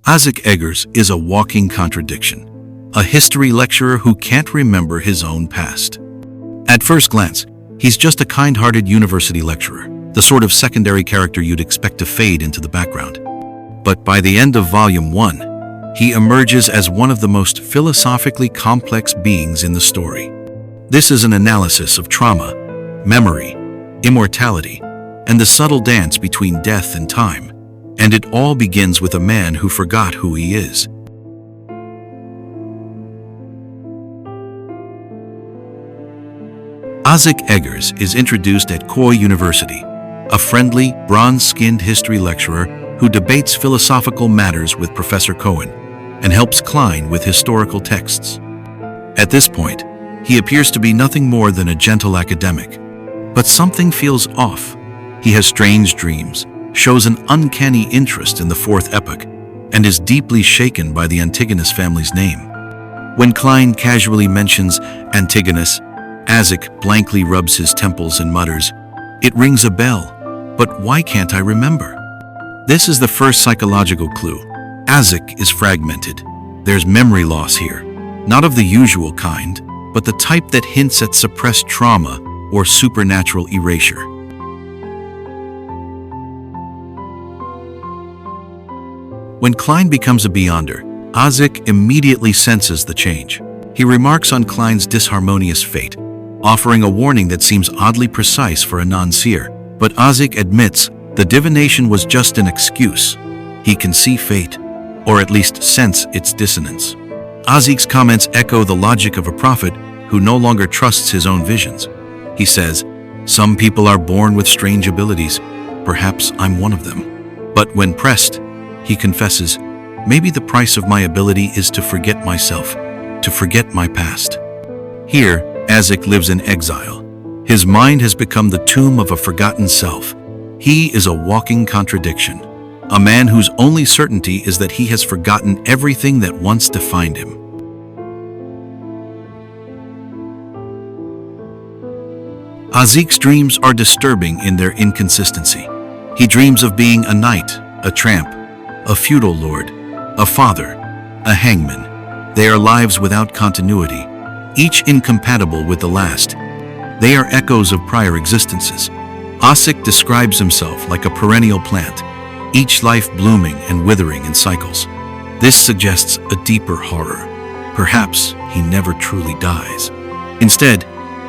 Azik Eggers is a walking contradiction, a history lecturer who can't remember his own past. At first glance, he's just a kind-hearted university lecturer, the sort of secondary character you'd expect to fade into the background. But by the end of Volume 1, he emerges as one of the most philosophically complex beings in the story. This is an analysis of trauma, memory, immortality, and the subtle dance between death and time. And it all begins with a man who forgot who he is. Azik Eggers is introduced at Koy University, a friendly, bronze-skinned history lecturer who debates philosophical matters with Professor Cohen and helps Klein with historical texts. At this point, he appears to be nothing more than a gentle academic. But something feels off. He has strange dreams, shows an uncanny interest in the Fourth Epoch, and is deeply shaken by the Antigonus family's name. When Klein casually mentions Antigonus, Azik blankly rubs his temples and mutters, "It rings a bell, but why can't I remember?" This is the first psychological clue. Azik is fragmented. There's memory loss here, not of the usual kind, but the type that hints at suppressed trauma or supernatural erasure. When Klein becomes a beyonder, Azik immediately senses the change. He remarks on Klein's disharmonious fate, offering a warning that seems oddly precise for a non-seer. But Azik admits the divination was just an excuse. He can see fate, or at least sense its dissonance. Azik's comments echo the logic of a prophet who no longer trusts his own visions. He says, "Some people are born with strange abilities. Perhaps I'm one of them." But when pressed, he confesses, "Maybe the price of my ability is to forget myself, to forget my past." Here, Azik lives in exile. His mind has become the tomb of a forgotten self. He is a walking contradiction, a man whose only certainty is that he has forgotten everything that once defined him. Azik's dreams are disturbing in their inconsistency. He dreams of being a knight, a tramp, a feudal lord, a father, a hangman. They are lives without continuity, each incompatible with the last. They are echoes of prior existences. Azik describes himself like a perennial plant, each life blooming and withering in cycles. This suggests a deeper horror. Perhaps he never truly dies. Instead,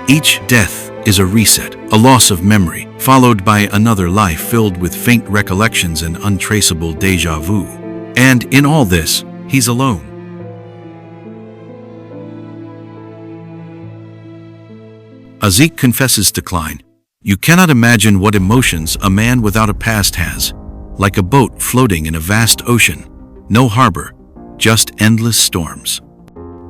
each death is a reset, a loss of memory, followed by another life filled with faint recollections and untraceable déjà vu. And in all this, he's alone. Azik confesses to Klein, "You cannot imagine what emotions a man without a past has, like a boat floating in a vast ocean, no harbor, just endless storms."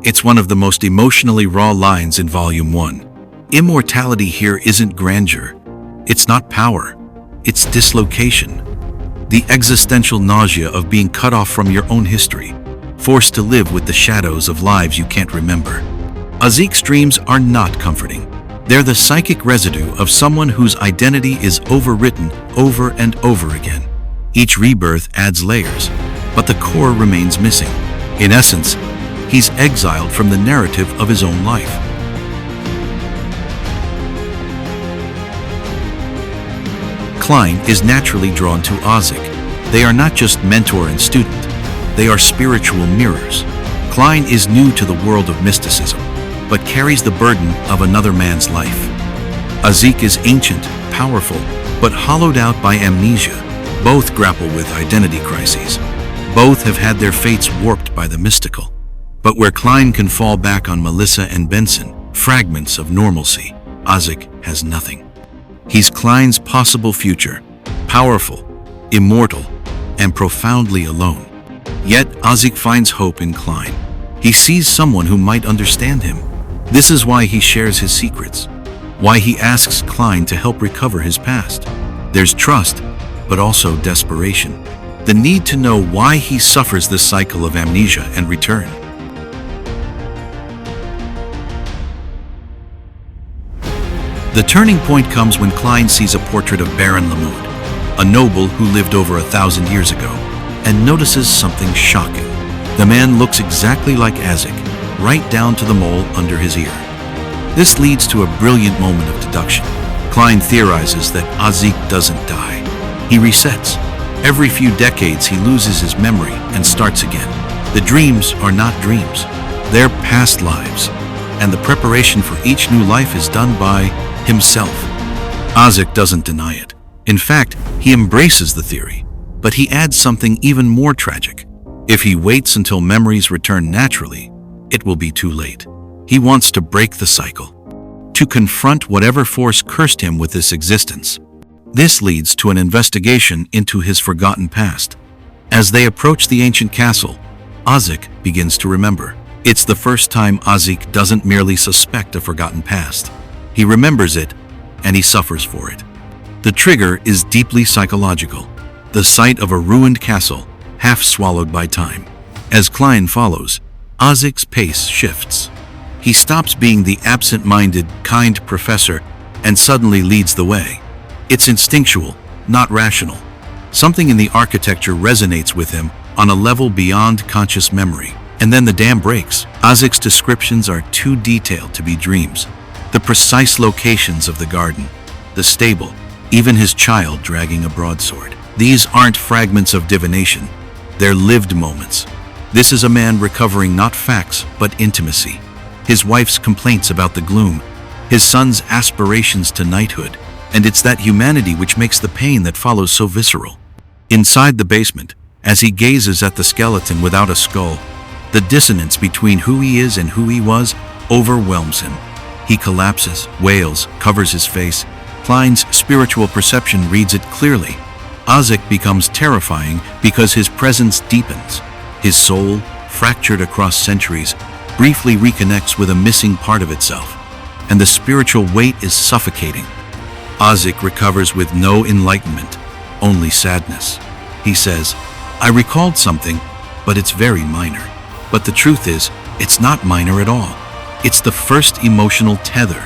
It's one of the most emotionally raw lines in Volume 1. Immortality here isn't grandeur. It's not power. It's dislocation. The existential nausea of being cut off from your own history, forced to live with the shadows of lives you can't remember. Azik's dreams are not comforting. They're the psychic residue of someone whose identity is overwritten over and over again. Each rebirth adds layers, but the core remains missing. In essence, he's exiled from the narrative of his own life. Klein is naturally drawn to Azik. They are not just mentor and student, they are spiritual mirrors. Klein is new to the world of mysticism, but carries the burden of another man's life. Azik is ancient, powerful, but hollowed out by amnesia. Both grapple with identity crises. Both have had their fates warped by the mystical. But where Klein can fall back on Melissa and Benson, fragments of normalcy, Azik has nothing. He's Klein's possible future, powerful, immortal, and profoundly alone. Yet Azik finds hope in Klein. He sees someone who might understand him. This is why he shares his secrets, why he asks Klein to help recover his past. There's trust, but also desperation. The need to know why he suffers this cycle of amnesia and return. The turning point comes when Klein sees a portrait of Baron Lamud, a noble who lived over 1,000 years ago, and notices something shocking. The man looks exactly like Azik, right down to the mole under his ear. This leads to a brilliant moment of deduction. Klein theorizes that Azik doesn't die. He resets. Every few decades he loses his memory and starts again. The dreams are not dreams. They're past lives, and the preparation for each new life is done by himself. Azik doesn't deny it. In fact, he embraces the theory, but he adds something even more tragic. If he waits until memories return naturally, it will be too late. He wants to break the cycle, to confront whatever force cursed him with this existence. This leads to an investigation into his forgotten past. As they approach the ancient castle, Azik begins to remember. It's the first time Azik doesn't merely suspect a forgotten past. He remembers it, and he suffers for it. The trigger is deeply psychological. The sight of a ruined castle, half swallowed by time. As Klein follows, Azik's pace shifts. He stops being the absent-minded, kind professor and suddenly leads the way. It's instinctual, not rational. Something in the architecture resonates with him on a level beyond conscious memory. And then the dam breaks. Azik's descriptions are too detailed to be dreams. The precise locations of the garden, the stable, even his child dragging a broadsword. These aren't fragments of divination. They're lived moments. This is a man recovering not facts, but intimacy. His wife's complaints about the gloom, his son's aspirations to knighthood, and it's that humanity which makes the pain that follows so visceral. Inside the basement, as he gazes at the skeleton without a skull, the dissonance between who he is and who he was overwhelms him. He collapses, wails, covers his face. Klein's spiritual perception reads it clearly. Azik becomes terrifying because his presence deepens. His soul, fractured across centuries, briefly reconnects with a missing part of itself, and the spiritual weight is suffocating. Azik recovers with no enlightenment, only sadness. He says, "I recalled something, but it's very minor." But the truth is, it's not minor at all. It's the first emotional tether,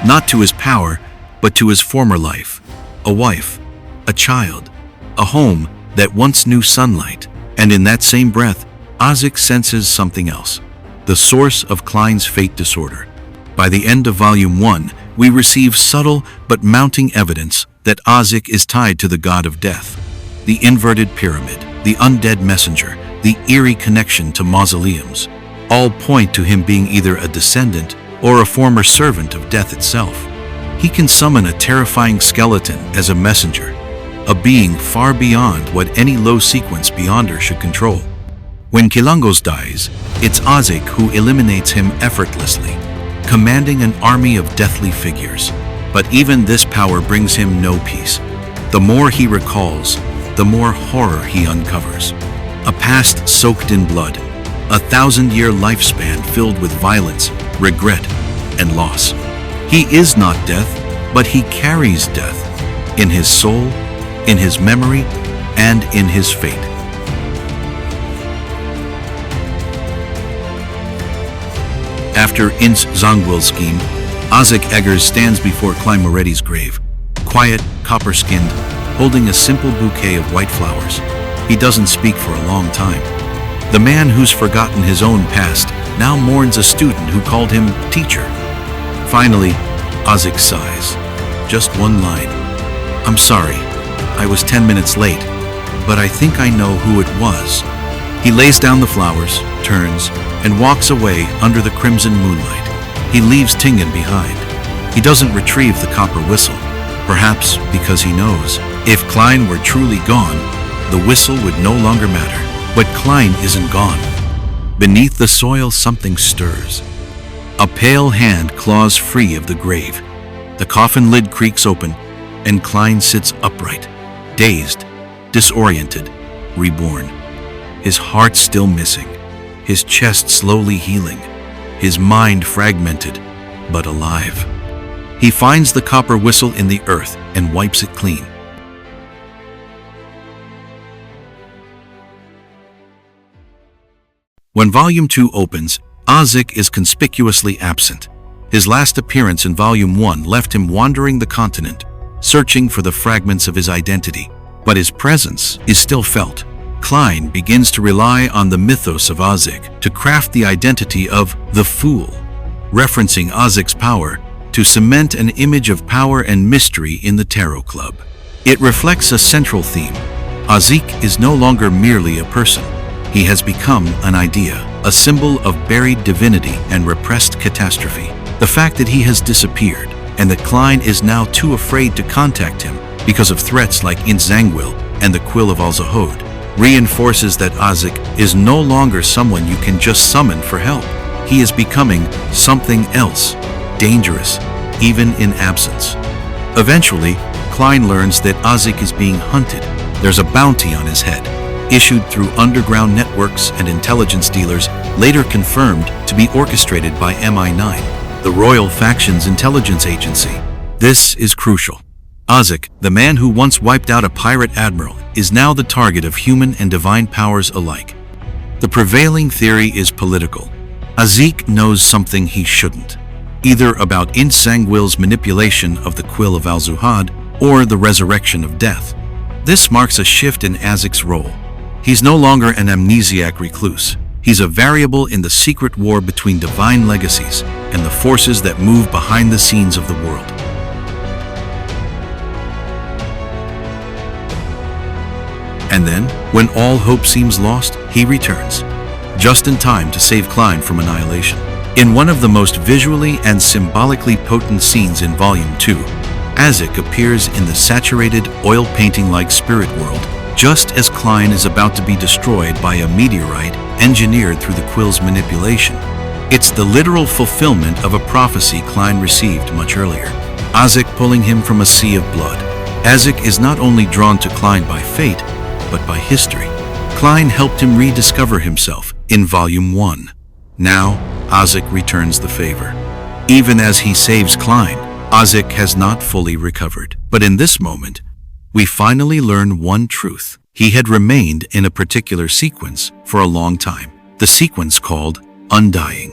not to his power, but to his former life. A wife, a child, a home that once knew sunlight. And in that same breath, Azik senses something else, the source of Klein's fate disorder. By the end of Volume 1, we receive subtle but mounting evidence that Azik is tied to the god of death. The inverted pyramid, the undead messenger, the eerie connection to mausoleums, all point to him being either a descendant or a former servant of death itself. He can summon a terrifying skeleton as a messenger, a being far beyond what any low sequence beyonder should control. When Kilangos dies, it's Azik who eliminates him effortlessly, commanding an army of deathly figures. But even this power brings him no peace. The more he recalls, the more horror he uncovers. A past soaked in blood, a 1,000-year lifespan filled with violence, regret, and loss. He is not death, but he carries death in his soul, in his memory, and in his fate. After Ince Zongwil's scheme, Azik Eggers stands before Klein Moretti's grave, quiet, copper-skinned, holding a simple bouquet of white flowers. He doesn't speak for a long time. The man who's forgotten his own past now mourns a student who called him teacher. Finally, Azik sighs. Just one line. "I'm sorry, I was 10 minutes late, but I think I know who it was." He lays down the flowers, turns, and walks away under the crimson moonlight. He leaves Tingen behind. He doesn't retrieve the copper whistle, perhaps because he knows if Klein were truly gone, the whistle would no longer matter. But Klein isn't gone. Beneath the soil, something stirs. A pale hand claws free of the grave. The coffin lid creaks open, and Klein sits upright, dazed, disoriented, reborn. His heart still missing, his chest slowly healing, his mind fragmented, but alive. He finds the copper whistle in the earth and wipes it clean. When Volume 2 opens, Azik is conspicuously absent. His last appearance in Volume 1 left him wandering the continent, searching for the fragments of his identity. But his presence is still felt, Klein begins to rely on the mythos of Azik to craft the identity of the Fool, referencing Azik's power to cement an image of power and mystery in the Tarot Club. It reflects a central theme. Azik is no longer merely a person. He has become an idea, a symbol of buried divinity and repressed catastrophe. The fact that he has disappeared and that Klein is now too afraid to contact him because of threats like Inzangwil and the Quill of Al-Zahod reinforces that Azik is no longer someone you can just summon for help. He is becoming something else, dangerous, even in absence. Eventually, Klein learns that Azik is being hunted. There's a bounty on his head, issued through underground networks and intelligence dealers, later confirmed to be orchestrated by MI9, the Royal Faction's intelligence agency. This is crucial. Azik, the man who once wiped out a pirate admiral, is now the target of human and divine powers alike. The prevailing theory is political. Azik knows something he shouldn't, either about Inzangwil's manipulation of the Quill of Al-Zuhad or the resurrection of death. This marks a shift in Azik's role. He's no longer an amnesiac recluse. He's a variable in the secret war between divine legacies and the forces that move behind the scenes of the world. And then, when all hope seems lost, he returns, just in time to save Klein from annihilation. In one of the most visually and symbolically potent scenes in Volume 2, Azik appears in the saturated, oil painting-like spirit world, just as Klein is about to be destroyed by a meteorite engineered through the Quill's manipulation. It's the literal fulfillment of a prophecy Klein received much earlier, Azik pulling him from a sea of blood. Azik is not only drawn to Klein by fate, but by history. Klein helped him rediscover himself in Volume 1. Now, Azik returns the favor. Even as he saves Klein, Azik has not fully recovered. But in this moment, we finally learn one truth. He had remained in a particular sequence for a long time, the sequence called Undying.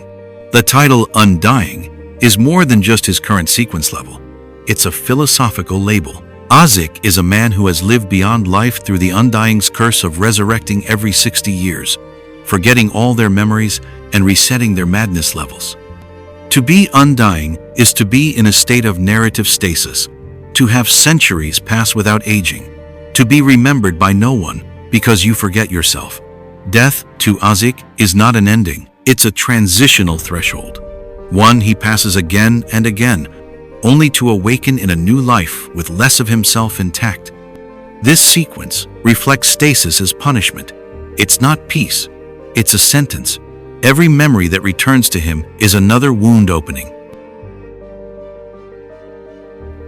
The title Undying is more than just his current sequence level. It's a philosophical label. Azik is a man who has lived beyond life through the Undying's curse of resurrecting every 60 years, forgetting all their memories and resetting their madness levels. To be undying is to be in a state of narrative stasis, to have centuries pass without aging, to be remembered by no one because you forget yourself. Death, to Azik, is not an ending, it's a transitional threshold, one he passes again and again, only to awaken in a new life with less of himself intact. This sequence reflects stasis as punishment. It's not peace, it's a sentence. Every memory that returns to him is another wound opening.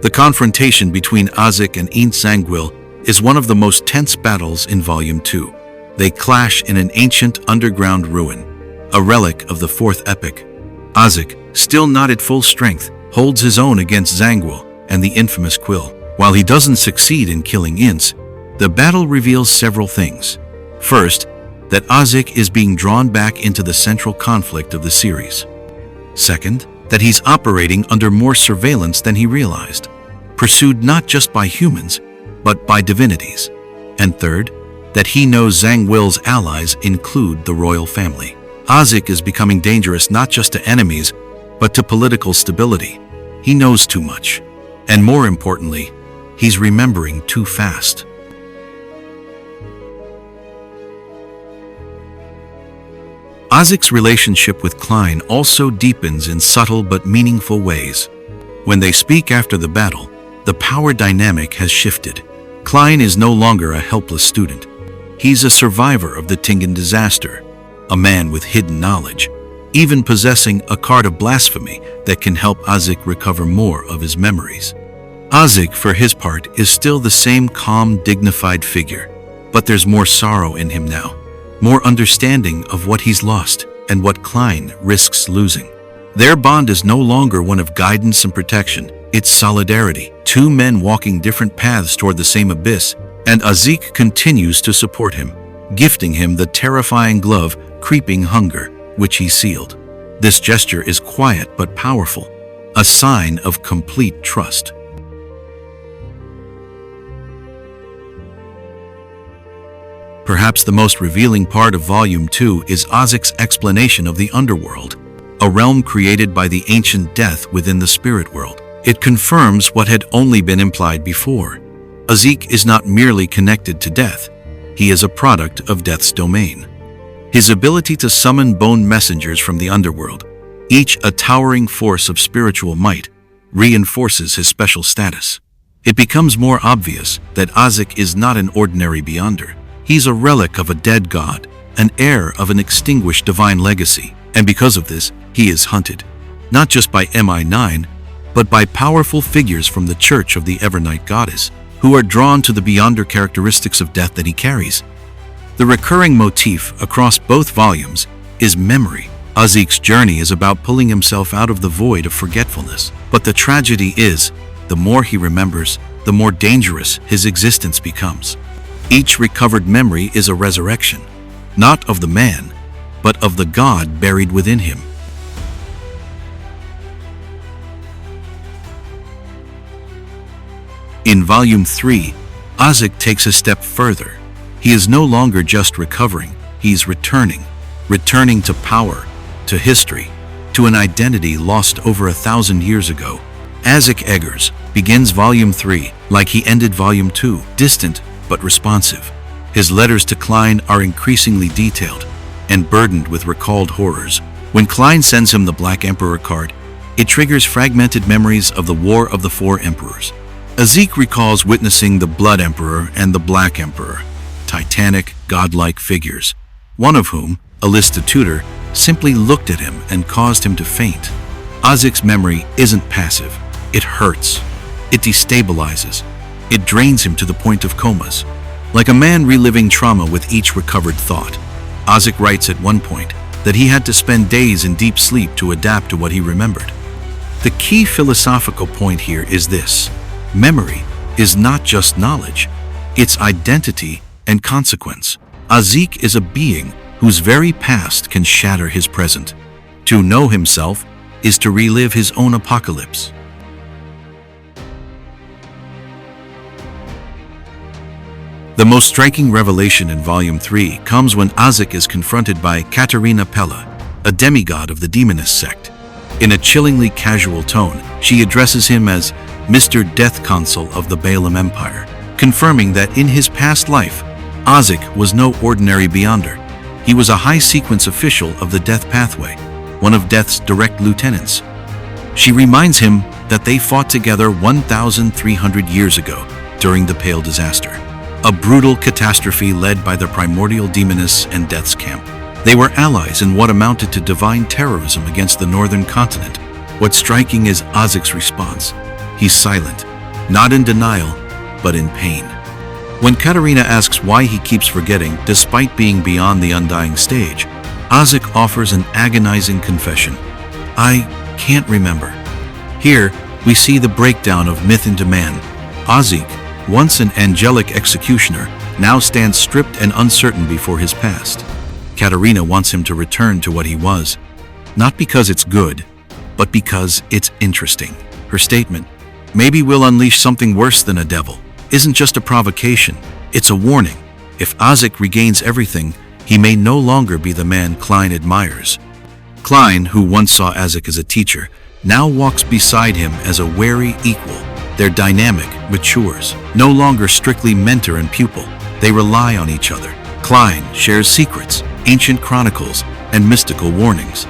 The confrontation between Azik and Inzangwil is one of the most tense battles in Volume 2. They clash in an ancient underground ruin, a relic of the Fourth Epic. Azik, still not at full strength, holds his own against Zangwil and the infamous Quill. While he doesn't succeed in killing Inz, the battle reveals several things. First, that Azik is being drawn back into the central conflict of the series. Second, that he's operating under more surveillance than he realized, pursued not just by humans, but by divinities. And third, that he knows Zangwil's allies include the royal family. Azik is becoming dangerous not just to enemies, but to political stability. He knows too much. And more importantly, he's remembering too fast. Azik's relationship with Klein also deepens in subtle but meaningful ways. When they speak after the battle, the power dynamic has shifted. Klein is no longer a helpless student. He's a survivor of the Tingen disaster, a man with hidden knowledge, even possessing a card of blasphemy that can help Azik recover more of his memories. Azik, for his part, is still the same calm, dignified figure, but there's more sorrow in him now, more understanding of what he's lost and what Klein risks losing. Their bond is no longer one of guidance and protection, it's solidarity, two men walking different paths toward the same abyss, and Azik continues to support him, gifting him the terrifying glove, Creeping Hunger, which he sealed. This gesture is quiet but powerful, a sign of complete trust. Perhaps the most revealing part of Volume 2 is Azik's explanation of the underworld, a realm created by the ancient death within the spirit world. It confirms what had only been implied before. Azik is not merely connected to death, he is a product of death's domain. His ability to summon bone messengers from the underworld, each a towering force of spiritual might, reinforces his special status. It becomes more obvious that Azik is not an ordinary beyonder. He's a relic of a dead god, an heir of an extinguished divine legacy, and because of this, he is hunted, not just by MI9, but by powerful figures from the Church of the Evernight Goddess, who are drawn to the beyonder characteristics of death that he carries. The recurring motif across both volumes is memory. Azik's journey is about pulling himself out of the void of forgetfulness. But the tragedy is, the more he remembers, the more dangerous his existence becomes. Each recovered memory is a resurrection, not of the man, but of the god buried within him. In Volume 3, Azik takes a step further. He is no longer just recovering, he's returning to power, to history, to an identity lost over 1,000 years ago. Azik Eggers begins Volume 3 like he ended Volume 2, distant but responsive. His letters to Klein are increasingly detailed and burdened with recalled horrors. When Klein sends him the Black Emperor card, it triggers fragmented memories of the War of the Four Emperors. Azik recalls witnessing the Blood Emperor and the Black Emperor, titanic, godlike figures, one of whom, Alista Tudor, simply looked at him and caused him to faint. Azik's memory isn't passive. It hurts. It destabilizes. It drains him to the point of comas. Like a man reliving trauma with each recovered thought, Azik writes at one point that he had to spend days in deep sleep to adapt to what he remembered. The key philosophical point here is this: memory is not just knowledge, it's identity and consequence. Azik is a being whose very past can shatter his present. To know himself is to relive his own apocalypse. The most striking revelation in Volume 3 comes when Azik is confronted by Katerina Pella, a demigod of the demonist sect. In a chillingly casual tone, she addresses him as Mr. Death Consul of the Balaam Empire, confirming that in his past life, Azik was no ordinary beyonder. He was a high-sequence official of the Death Pathway, one of Death's direct lieutenants. She reminds him that they fought together 1,300 years ago during the Pale Disaster, a brutal catastrophe led by the primordial demonists and Death's camp. They were allies in what amounted to divine terrorism against the northern continent. What's striking is Azik's response. He's silent, not in denial, but in pain. When Katerina asks why he keeps forgetting despite being beyond the undying stage, Azik offers an agonizing confession. I can't remember. Here, we see the breakdown of myth into man. Azik, once an angelic executioner, now stands stripped and uncertain before his past. Katerina wants him to return to what he was, not because it's good, but because it's interesting. Her statement, "Maybe we'll unleash something worse than a devil," isn't just a provocation, it's a warning. If Azik regains everything, he may no longer be the man Klein admires. Klein, who once saw Azik as a teacher, now walks beside him as a wary equal. Their dynamic matures, no longer strictly mentor and pupil. They rely on each other. Klein shares secrets, ancient chronicles, and mystical warnings.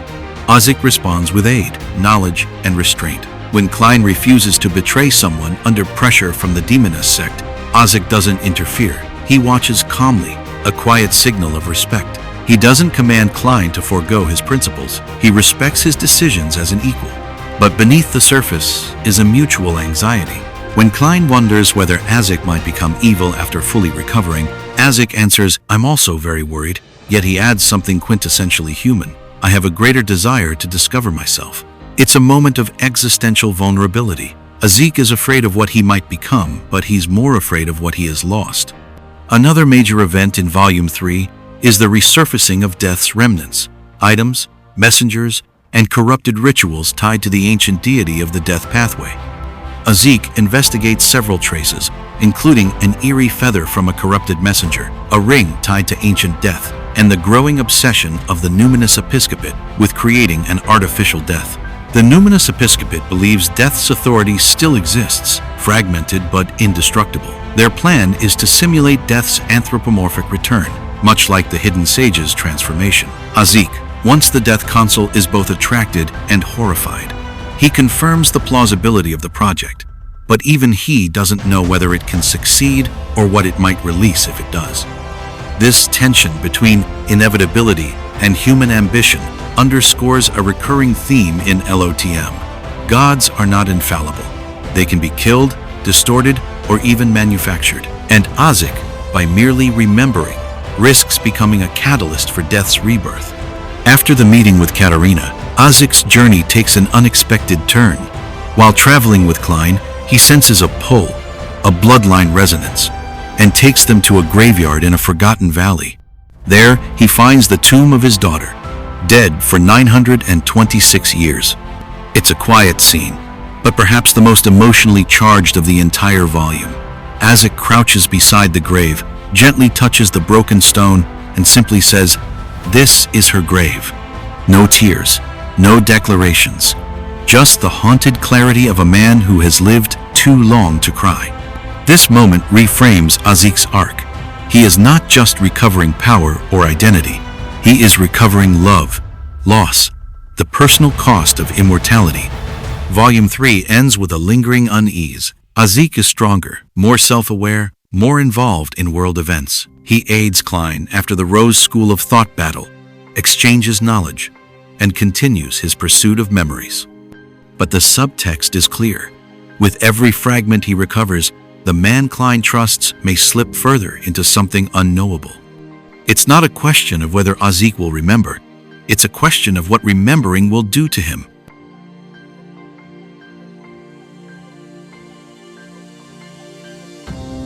Azik responds with aid, knowledge, and restraint. When Klein refuses to betray someone under pressure from the demonist sect, Azik doesn't interfere. He watches calmly, a quiet signal of respect. He doesn't command Klein to forego his principles. He respects his decisions as an equal. But beneath the surface is a mutual anxiety. When Klein wonders whether Azik might become evil after fully recovering, Azik answers, "I'm also very worried," yet he adds something quintessentially human. "I have a greater desire to discover myself." It's a moment of existential vulnerability. Azik is afraid of what he might become, but he's more afraid of what he has lost. Another major event in Volume 3 is the resurfacing of Death's remnants, items, messengers, and corrupted rituals tied to the ancient deity of the Death Pathway. Azik investigates several traces, including an eerie feather from a corrupted messenger, a ring tied to ancient death, and the growing obsession of the Numinous Episcopate with creating an artificial death. The Numinous Episcopate believes death's authority still exists, fragmented but indestructible. Their plan is to simulate death's anthropomorphic return, much like the Hidden Sage's transformation. Azik, once the Death Consul, is both attracted and horrified. He confirms the plausibility of the project, but even he doesn't know whether it can succeed or what it might release if it does. This tension between inevitability and human ambition underscores a recurring theme in LOTM. Gods are not infallible. They can be killed, distorted, or even manufactured. And Azik, by merely remembering, risks becoming a catalyst for death's rebirth. After the meeting with Katerina, Azik's journey takes an unexpected turn. While traveling with Klein, he senses a pull, a bloodline resonance, and takes them to a graveyard in a forgotten valley. There, he finds the tomb of his daughter, dead for 926 years. It's a quiet scene, but perhaps the most emotionally charged of the entire volume. Azik crouches beside the grave, gently touches the broken stone, and simply says, "This is her grave." No tears, no declarations, just the haunted clarity of a man who has lived too long to cry. This moment reframes Azik's arc. He is not just recovering power or identity. He is recovering love, loss, the personal cost of immortality. Volume 3 ends with a lingering unease. Azik is stronger, more self-aware, more involved in world events. He aids Klein after the Rose School of Thought battle, exchanges knowledge, and continues his pursuit of memories. But the subtext is clear. With every fragment he recovers, the man Klein trusts may slip further into something unknowable. It's not a question of whether Azik will remember. It's a question of what remembering will do to him.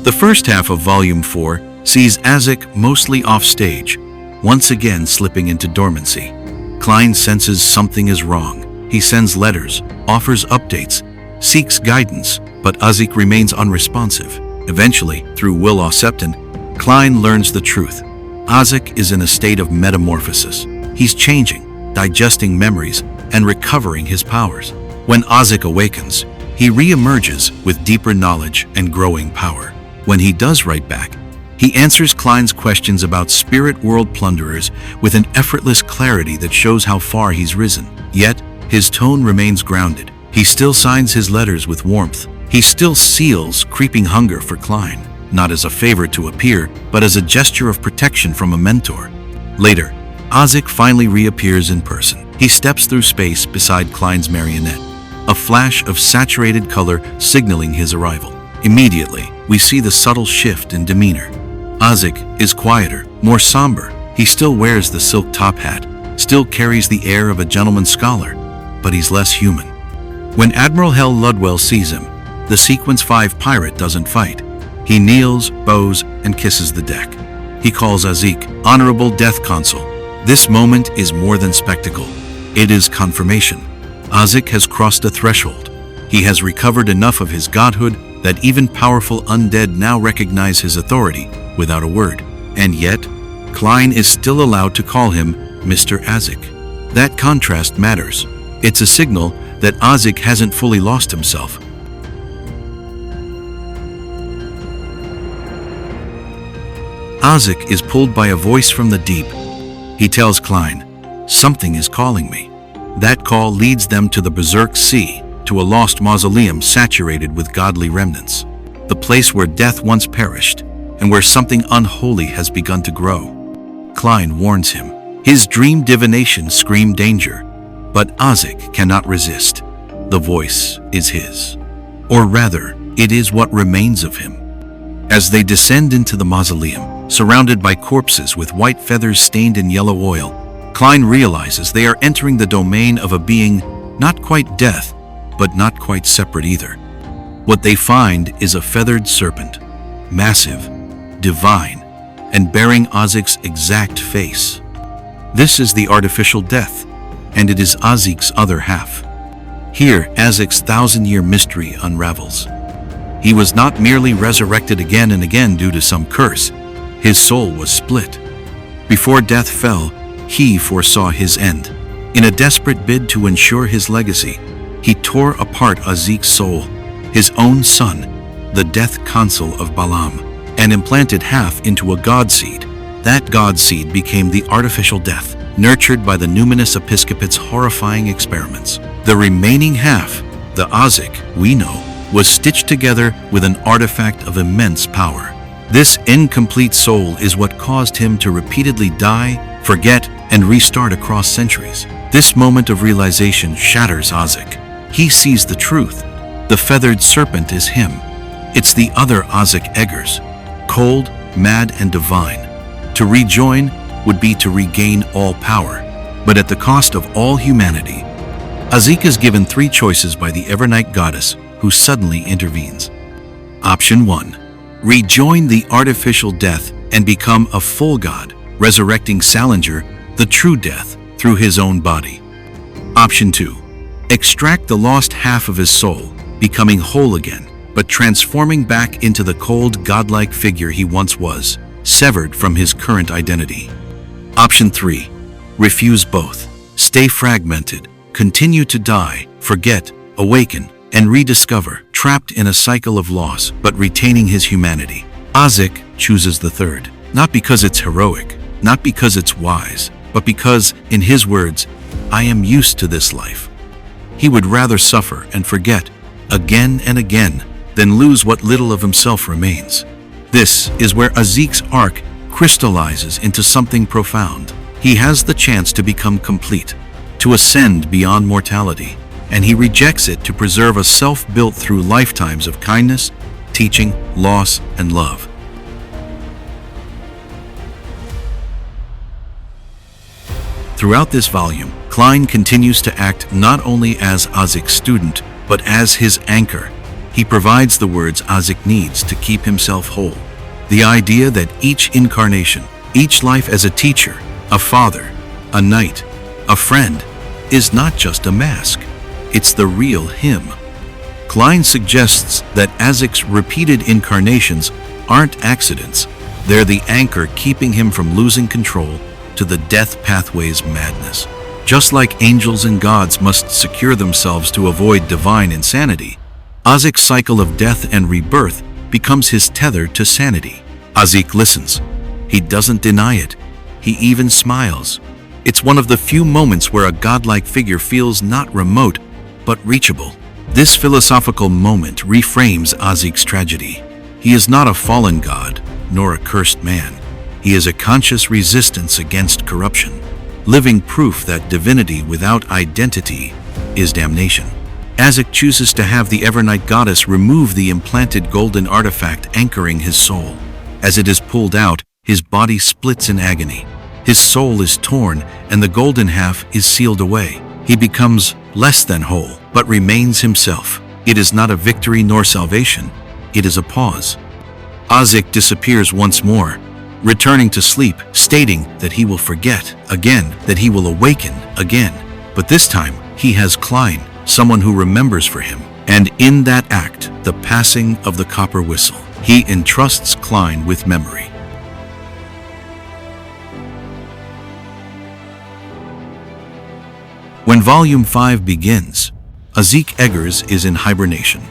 The first half of Volume 4 sees Azik mostly off stage, once again slipping into dormancy. Klein senses something is wrong. He sends letters, offers updates, seeks guidance, but Azik remains unresponsive. Eventually, through Will Septon, Klein learns the truth. Azik is in a state of metamorphosis. He's changing, digesting memories, and recovering his powers. When Azik awakens, he re-emerges with deeper knowledge and growing power. When he does write back, he answers Klein's questions about spirit world plunderers with an effortless clarity that shows how far he's risen. Yet, his tone remains grounded. He still signs his letters with warmth. He still seals creeping hunger for Klein, not as a favor to appear, but as a gesture of protection from a mentor. Later, Azik finally reappears in person. He steps through space beside Klein's marionette, a flash of saturated color signaling his arrival. Immediately, we see the subtle shift in demeanor. Azik is quieter, more somber. He still wears the silk top hat, still carries the air of a gentleman scholar, but he's less human. When Admiral Hell Ludwell sees him, the Sequence 5 pirate doesn't fight. He kneels, bows, and kisses the deck. He calls Azik Honorable Death Consul. This moment is more than spectacle. It is confirmation. Azik has crossed a threshold. He has recovered enough of his godhood that even powerful undead now recognize his authority without a word. And yet, Klein is still allowed to call him Mr. Azik. That contrast matters. It's a signal that Azik hasn't fully lost himself. Azik is pulled by a voice from the deep. He tells Klein, "Something is calling me." That call leads them to the Berserk Sea, to a lost mausoleum saturated with godly remnants, the place where death once perished, and where something unholy has begun to grow. Klein warns him. His dream divination screamed danger, but Azik cannot resist. The voice is his. Or rather, it is what remains of him. As they descend into the mausoleum, surrounded by corpses with white feathers stained in yellow oil, Klein realizes they are entering the domain of a being not quite death, but not quite separate either. What they find is a feathered serpent, massive, divine, and bearing Azik's exact face. This is the artificial death, and it is Azik's other half. Here, Azik's thousand-year mystery unravels. He was not merely resurrected again and again due to some curse. His soul was split. Before death fell, he foresaw his end. In a desperate bid to ensure his legacy, he tore apart Azik's soul, his own son, the death consul of Balaam, and implanted half into a god seed. That god seed became the artificial death, nurtured by the numinous episcopate's horrifying experiments. The remaining half, the Azik we know, was stitched together with an artifact of immense power. This incomplete soul is what caused him to repeatedly die, forget, and restart across centuries. This moment of realization shatters Azik. He sees the truth. The feathered serpent is him. It's the other Azik Eggers, cold, mad, and divine. To rejoin would be to regain all power, but at the cost of all humanity. Azik is given three choices by the Evernight goddess, who suddenly intervenes. Option 1. Rejoin the artificial death and become a full god, resurrecting Salinger, the true death, through his own body. Option 2. Extract the lost half of his soul, becoming whole again, but transforming back into the cold, godlike figure he once was, severed from his current identity. Option 3. Refuse both. Stay fragmented, continue to die, forget, awaken, and rediscover, trapped in a cycle of loss but retaining his humanity. Azik chooses the third, not because it's heroic, not because it's wise, but because, in his words, I am used to this life. He would rather suffer and forget, again and again, than lose what little of himself remains. This is where Azik's arc crystallizes into something profound. He has the chance to become complete, to ascend beyond mortality, and he rejects it to preserve a self built through lifetimes of kindness, teaching, loss, and love. Throughout this volume, Klein continues to act not only as Azik's student, but as his anchor. He provides the words Azik needs to keep himself whole. The idea that each incarnation, each life as a teacher, a father, a knight, a friend, is not just a mask. It's the real him. Klein suggests that Azik's repeated incarnations aren't accidents. They're the anchor keeping him from losing control to the death pathway's madness. Just like angels and gods must secure themselves to avoid divine insanity, Azik's cycle of death and rebirth becomes his tether to sanity. Azik listens. He doesn't deny it. He even smiles. It's one of the few moments where a godlike figure feels not remote, but reachable. This philosophical moment reframes Azik's tragedy. He is not a fallen god, nor a cursed man. He is a conscious resistance against corruption, living proof that divinity without identity is damnation. Azik chooses to have the Evernight goddess remove the implanted golden artifact anchoring his soul. As it is pulled out, his body splits in agony. His soul is torn, and the golden half is sealed away. He becomes less than whole, but remains himself. It is not a victory nor salvation. It is a pause. Azik disappears once more, returning to sleep, stating that he will forget again, that he will awaken again. But this time, he has Klein, someone who remembers for him. And in that act, the passing of the copper whistle, he entrusts Klein with memory. When Volume 5 begins, Azik Eggers is in hibernation.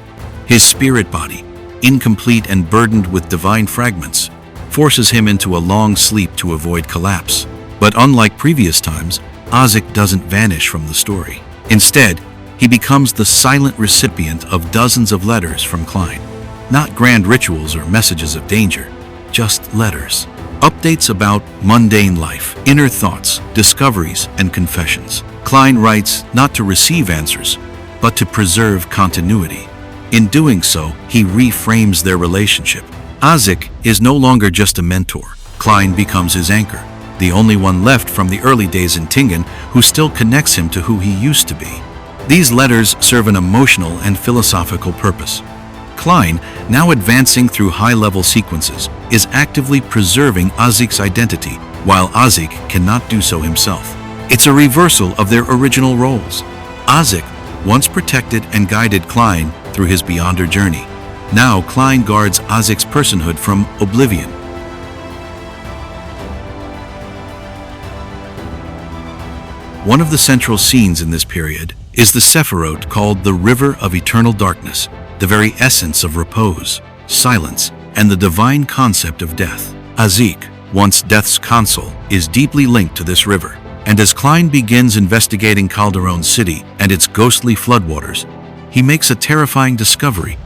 His spirit body, incomplete and burdened with divine fragments, forces him into a long sleep to avoid collapse. But unlike previous times, Azik doesn't vanish from the story. Instead, he becomes the silent recipient of dozens of letters from Klein. Not grand rituals or messages of danger, just letters. Updates about mundane life, inner thoughts, discoveries, and confessions. Klein writes not to receive answers, but to preserve continuity. In doing so, he reframes their relationship. Azik is no longer just a mentor. Klein becomes his anchor, the only one left from the early days in Tingen who still connects him to who he used to be. These letters serve an emotional and philosophical purpose. Klein, now advancing through high-level sequences, is actively preserving Azik's identity, while Azik cannot do so himself. It's a reversal of their original roles. Azik, once protected and guided Klein through his Beyonder journey. Now Klein guards Azik's personhood from oblivion. One of the central scenes in this period is the Sephiroth called the River of Eternal Darkness, the very essence of repose, silence, and the divine concept of death. Azik, once Death's consul, is deeply linked to this river, and as Klein begins investigating Calderon City and its ghostly floodwaters, he makes a terrifying discovery.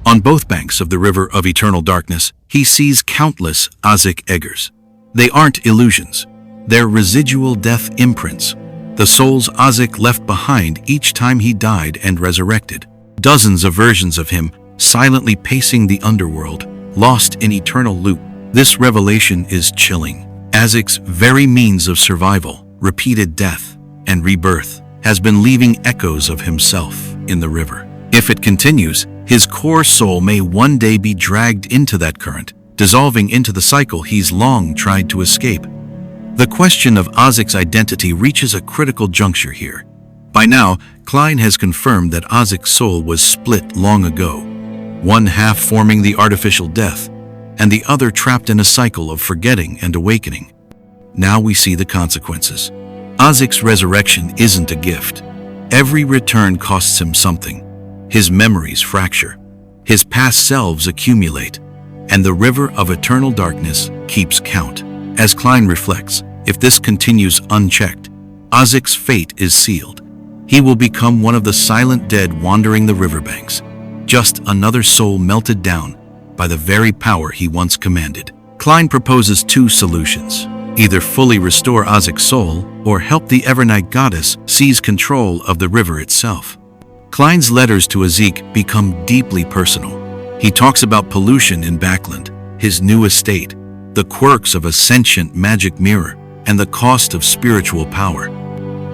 On both banks of the River of Eternal Darkness, he sees countless Azik Eggers. They aren't illusions. They're residual death imprints, the souls Azik left behind each time he died and resurrected. Dozens of versions of him silently pacing the underworld, lost in eternal loop. This revelation is chilling. Azik's very means of survival, repeated death, and rebirth, has been leaving echoes of himself in the river. If it continues, his core soul may one day be dragged into that current, dissolving into the cycle he's long tried to escape. The question of Azik's identity reaches a critical juncture here. By now, Klein has confirmed that Azik's soul was split long ago, one half forming the artificial death, and the other trapped in a cycle of forgetting and awakening. Now we see the consequences. Azik's resurrection isn't a gift. Every return costs him something. His memories fracture, his past selves accumulate, and the River of Eternal Darkness keeps count. As Klein reflects, if this continues unchecked, Azik's fate is sealed. He will become one of the silent dead wandering the riverbanks, just another soul melted down by the very power he once commanded. Klein proposes two solutions: either fully restore Azik's soul or help the Evernight goddess seize control of the river itself. Klein's letters to Azik become deeply personal. He talks about pollution in Backland, his new estate, the quirks of a sentient magic mirror, and the cost of spiritual power.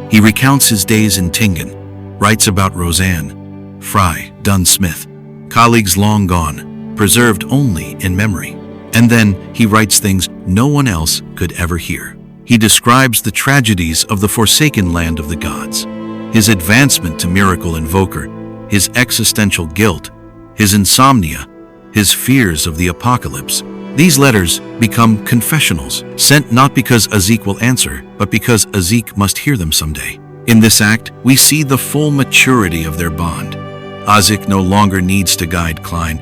He recounts his days in Tingen, writes about Roseanne, Fry, Dunn-Smith, colleagues long gone, preserved only in memory. And then he writes things no one else could ever hear. He describes the tragedies of the forsaken land of the gods, his advancement to miracle invoker, his existential guilt, his insomnia, his fears of the apocalypse. These letters become confessionals, sent not because Azik will answer, but because Azik must hear them someday. In this act, we see the full maturity of their bond. Azik no longer needs to guide Klein.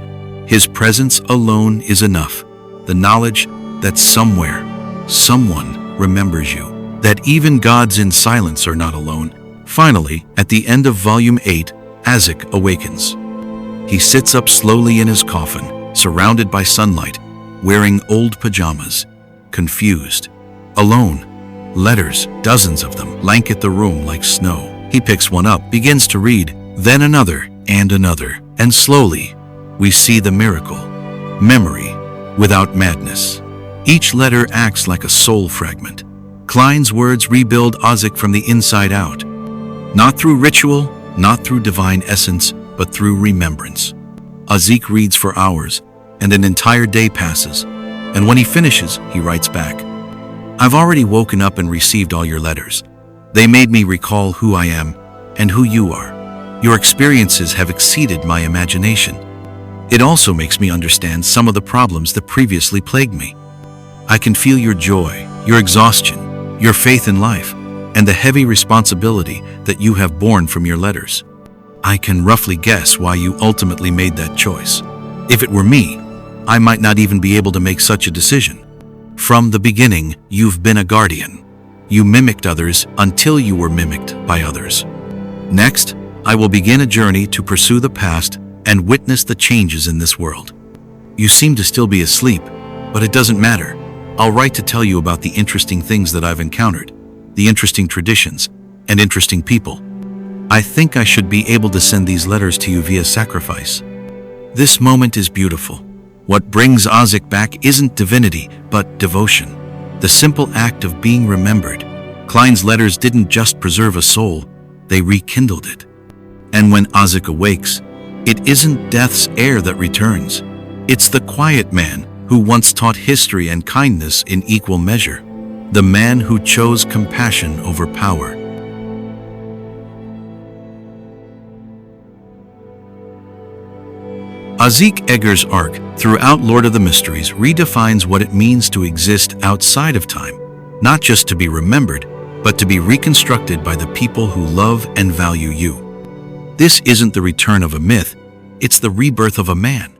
His presence alone is enough. The knowledge that somewhere, someone remembers you, that even gods in silence are not alone. Finally, at the end of Volume 8, Azik awakens. He sits up slowly in his coffin, surrounded by sunlight, wearing old pajamas, confused, alone. Letters, dozens of them, blanket the room like snow. He picks one up, begins to read, then another, and slowly, we see the miracle, memory without madness. Each letter acts like a soul fragment. Klein's words rebuild Azik from the inside out, not through ritual, not through divine essence, but through remembrance. Azik reads for hours, and an entire day passes, and when he finishes, he writes back, "I've already woken up and received all your letters. They made me recall who I am and who you are. Your experiences have exceeded my imagination. It also makes me understand some of the problems that previously plagued me. I can feel your joy, your exhaustion, your faith in life, and the heavy responsibility that you have borne from your letters. I can roughly guess why you ultimately made that choice. If it were me, I might not even be able to make such a decision. From the beginning, you've been a guardian. You mimicked others until you were mimicked by others. Next, I will begin a journey to pursue the past and witness the changes in this world. You seem to still be asleep, but it doesn't matter. I'll write to tell you about the interesting things that I've encountered, the interesting traditions, and interesting people. I think I should be able to send these letters to you via sacrifice. This moment is beautiful. What brings Azik back isn't divinity, but devotion, the simple act of being remembered. Klein's letters didn't just preserve a soul, they rekindled it. And when Azik awakes, it isn't death's heir that returns. It's the quiet man who once taught history and kindness in equal measure, the man who chose compassion over power. Azik Eggers' arc throughout Lord of the Mysteries redefines what it means to exist outside of time, not just to be remembered, but to be reconstructed by the people who love and value you. This isn't the return of a myth, it's the rebirth of a man.